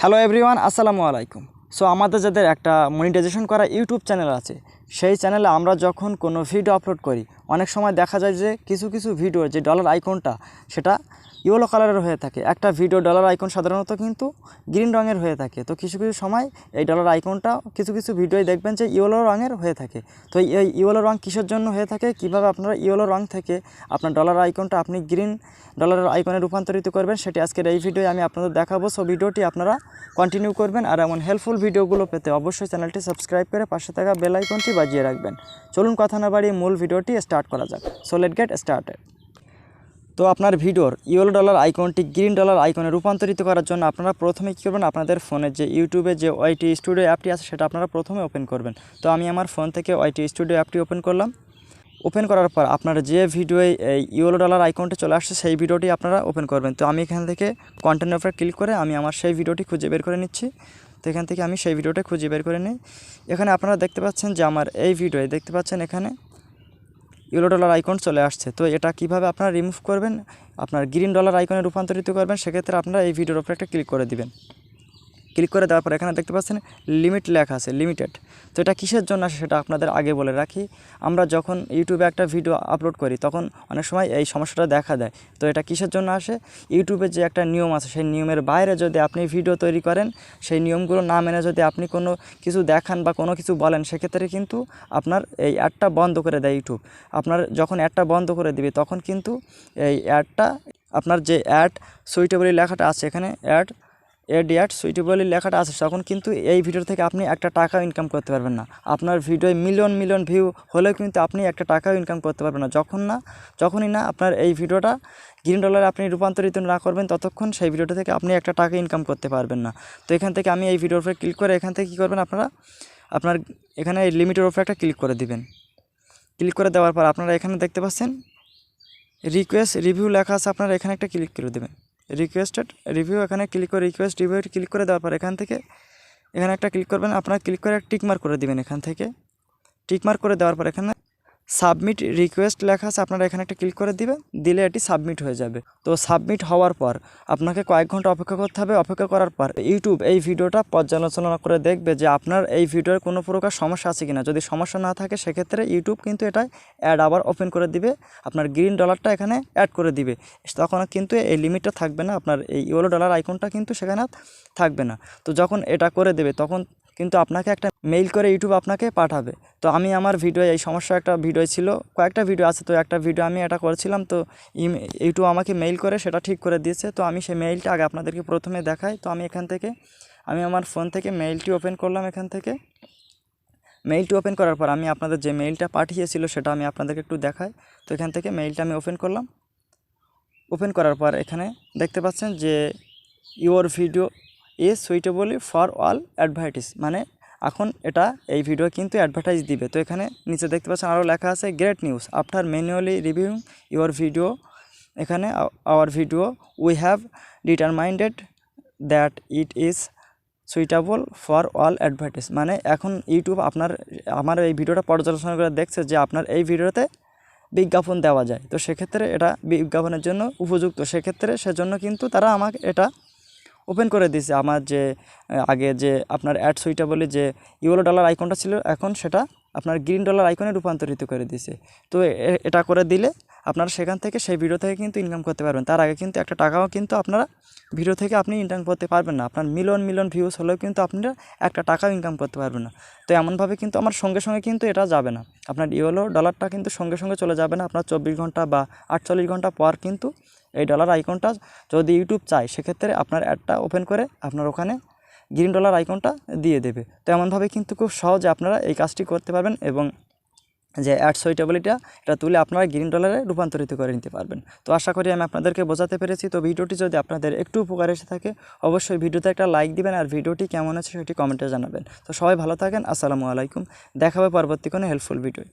Hello everyone, আসসালামু আলাইকুম। So আমাদের যাদের একটা মনিটাইজেশন করা ইউটিউব চ্যানেল আছে, সেই চ্যানেলে আমরা যখন কোনো ভিডিও আপলোড করি, অনেক সময় দেখা যায় যে কিছু কিছু ভিডিও যে ডলার আইকনটা সেটা ইয়েলো কালারের হয়ে থাকে। একটা ভিডিও ডলার আইকন সাধারণত কিন্তু গ্রিন রঙের হয়ে থাকে। তো কিছু কিছু সময় এই ডলার আইকনটা কিছু কিছু ভিডিওয় দেখবেন যে ইয়েলো রঙের হয়ে থাকে। তো এই ইয়েলো রঙ কিসের জন্য হয়ে থাকে, কীভাবে আপনারা ইয়েলো রঙ থেকে আপনার ডলার আইকনটা আপনি গ্রিন ডলারের আইকনে রূপান্তরিত করবেন, সেটি আজকের এই ভিডিওয়ে আমি আপনাদের দেখাবো। সো ভিডিওটি আপনারা কন্টিনিউ করবেন, আর এমন হেল্পফুল ভিডিওগুলো পেতে অবশ্যই চ্যানেলটি সাবস্ক্রাইব করে পাশে থাকা বেল আইকনটি বাজিয়ে রাখবেন। চলুন কথা না বাড়িয়ে মূল ভিডিওটি স্টার্ট করা যাক। So late get started. তো আপনার ভিডিওর ইয়েলো ডলার আইকনটি গ্রিন ডলার আইকনে রূপান্তরিত করার জন্য আপনারা প্রথমে কী করবেন, আপনাদের ফোনের যে ইউটিউবে যে ওয়াইটি স্টুডিও অ্যাপটি আছে সেটা আপনারা প্রথমে ওপেন করবেন। তো আমি আমার ফোন থেকে ওয়াইটি স্টুডিও অ্যাপটি ওপেন করলাম। ওপেন করার পর আপনার যে ভিডিওয় এই ইয়েলো ডলার আইকনটি চলে আসছে সেই ভিডিওটি আপনারা ওপেন করবেন। তো আমি এখান থেকে কন্টেন্টের উপরে ক্লিক করে আমি আমার সেই ভিডিওটি খুঁজে বের করে নিচ্ছি। তো এখান থেকে আমি সেই ভিডিওটা খুঁজে বের করে নিই। এখানে আপনারা দেখতে পাচ্ছেন যে আমার এই ভিডিওয়ে দেখতে পাচ্ছেন এখানে ইয়েলো ডলার আইকন চলে আসছে। তো এটা কিভাবে আপনারা রিমুভ করবেন, আপনার গ্রিন ডলার আইকনে রূপান্তরিত করবেন, সেক্ষেত্রে আপনারা এই ভিডিওর উপরে একটা ক্লিক করে দিবেন। ক্লিক করে দেওয়ার পর এখানে দেখতে পাচ্ছেন লিমিট লেখা আছে, লিমিটেড। তো এটা কিসের জন্য আসে সেটা আপনাদের আগে বলে রাখি। আমরা যখন ইউটিউবে একটা ভিডিও আপলোড করি তখন অনেক সময় এই সমস্যাটা দেখা দেয়। তো এটা কিসের জন্য আসে, ইউটিউবে যে একটা নিয়ম আছে সেই নিয়মের বাইরে যদি আপনি ভিডিও তৈরি করেন, সেই নিয়মগুলো না মেনে যদি আপনি কোনো কিছু দেখান বা কোনো কিছু বলেন, সেক্ষেত্রে কিন্তু আপনার এই অ্যাডটা বন্ধ করে দেয় ইউটিউব। আপনার যখন অ্যাডটা বন্ধ করে দিবে তখন কিন্তু এই অ্যাডটা আপনার যে অ্যাড সুইটেবলি লেখাটা আছে, এখানে অ্যাড সুইটেবলি লেখাটা আছে, তখন কিন্তু এই ভিডিও থেকে আপনি একটা টাকাও ইনকাম করতে পারবেন না। আপনার ভিডিওয় মিলিয়ন মিলিয়ন ভিউ হলেও কিন্তু আপনি একটা টাকাও ইনকাম করতে পারবেন না যখনই না আপনার এই ভিডিওটা গ্রিন ডলারে আপনি রূপান্তরিত না করবেন, ততক্ষণ সেই ভিডিওটা থেকে আপনি একটা টাকা ইনকাম করতে পারবেন না। তো এখান থেকে আমি এই ভিডিওর উপরে ক্লিক করে এখান থেকে কী করবেন, আপনার এখানে এই লিমিটের উপরে একটা ক্লিক করে দিবেন। ক্লিক করে দেওয়ার পর আপনারা এখানে দেখতে পাচ্ছেন রিকোয়েস্ট রিভিউ লেখা আছে, আপনারা এখানে একটা ক্লিক করে দেবেন। রিকোয়েস্টেড রিভিউ এখানে ক্লিক করে রিকোয়েস্ট রিভিউ ক্লিক করে দেওয়ার পর এখান থেকে এখানে একটা ক্লিক করবেন। আপনারা ক্লিক করে টিকমার্ক করে দিবেন। এখান থেকে টিকমার্ক করে দেওয়ার পর এখানে সাবমিট রিকোয়েস্ট লেখা আছে, আপনারা এখানে একটা ক্লিক করে দিবেন, দিলে এটি সাবমিট হয়ে যাবে। তো সাবমিট হওয়ার পর আপনাকে কয়েক ঘন্টা অপেক্ষা করতে হবে। অপেক্ষা করার পর ইউটিউব এই ভিডিওটা পর্যালোচনা করে দেখবে যে আপনার এই ভিডিওর কোনো প্রকার সমস্যা আছে কিনা। যদি সমস্যা না থাকে সেক্ষেত্রে ইউটিউব কিন্তু এটা অ্যাড আবার ওপেন করে দিবে, আপনার গ্রিন ডলারটা এখানে অ্যাড করে দিবে। তখন কিন্তু এই লিমিটটা থাকবে না, আপনার এই ইয়েলো ডলার আইকনটা কিন্তু সেখানে থাকবে না। তো যখন এটা করে দেবে তখন কিন্তু আপনাকে একটা মেইল করে ইউটিউব আপনাকে পাঠাবে। তো আমি আমার ভিডিও এই সমস্যা একটা ভিডিও ছিল, কয়েকটা ভিডিও আছে, তো একটা ভিডিও আমি এটা করেছিলাম, তো ইউটিউব আমাকে মেইল করে সেটা ঠিক করে দিয়েছে। তো আমি সেই মেইলটা আগে আপনাদেরকে প্রথমে দেখাই। তো আমি এখান থেকে আমি আমার ফোন থেকে মেইলটি ওপেন করলাম। এখান থেকে মেইলটি ওপেন করার পর আমি আপনাদের যে মেইলটা পাঠিয়েছিল সেটা আমি আপনাদেরকে একটু দেখাই। তো এখান থেকে মেইলটা আমি ওপেন করলাম। ওপেন করার পর এখানে দেখতে পাচ্ছেন যে your video is suitably for all advertise, মানে এখন এটা এই ভিডিও কিন্তু অ্যাডভার্টাইজ দিবে। তো এখানে নিচে দেখতে পাচ্ছেন আরও লেখা আছে great news after manually reviewing your video, এখানে our video we have determined that it is suitable for all advertise, মানে এখন ইউটিউব আমার এই ভিডিওটা পর্যালোচনা করে দেখছে যে আপনার এই ভিডিওতে বিজ্ঞাপন দেওয়া যায়। তো সেক্ষেত্রে এটা বিজ্ঞাপনের জন্য উপযুক্ত, সেজন্য কিন্তু তারা আমাকে এটা ওপেন করে দিয়েছে। আমার যে আগে যে আপনার অ্যাড সুইটেবলি যে ইয়েলো ডলার আইকনটা ছিল, এখন সেটা আপনার গ্রিন ডলার আইকনে রূপান্তরিত করে দিয়েছে। তো এটা করে দিলে আপনারা সেখান থেকে সেই ভিডিও থেকে কিন্তু ইনকাম করতে পারবেন। তার আগে কিন্তু একটা টাকাও কিন্তু আপনারা ভিডিও থেকে আপনি ইনকাম করতে পারবেন না। আপনার মিলিয়ন মিলিয়ন ভিউজ হলেও কিন্তু আপনারা একটা টাকাও ইনকাম করতে পারবেন না। তো এমনভাবে কিন্তু আমার সঙ্গে সঙ্গে কিন্তু এটা যাবে না, আপনার ইয়েলো ডলারটা কিন্তু সঙ্গে সঙ্গে চলে যাবে না। আপনার 24 ঘন্টা বা 48 ঘন্টা পর কিন্তু এই ডলার আইকনটা যদি ইউটিউব চায় সেক্ষেত্রে আপনার অ্যাডটা ওপেন করে আপনার ওখানে গ্রিন ডলার আইকনটা দিয়ে দেবে। তো এমনভাবে কিন্তু খুব সহজে আপনারা এই কাজটি করতে পারবেন এবং যে অ্যাড সুইটেবলিটা এটা তুলে আপনারা গ্রিন ডলারে রূপান্তরিত করে নিতে পারবেন। তো আশা করি আমি আপনাদেরকে বোঝাতে পেরেছি। তো ভিডিওটি যদি আপনাদের একটু উপকার এসে থাকে অবশ্যই ভিডিওতে একটা লাইক দিবেন, আর ভিডিওটি কেমন আছে সেটি কমেন্টে জানাবেন। তো সবাই ভালো থাকেন, আসসালামু আলাইকুম। দেখা হবে পরবর্তী কোনো হেল্পফুল ভিডিও।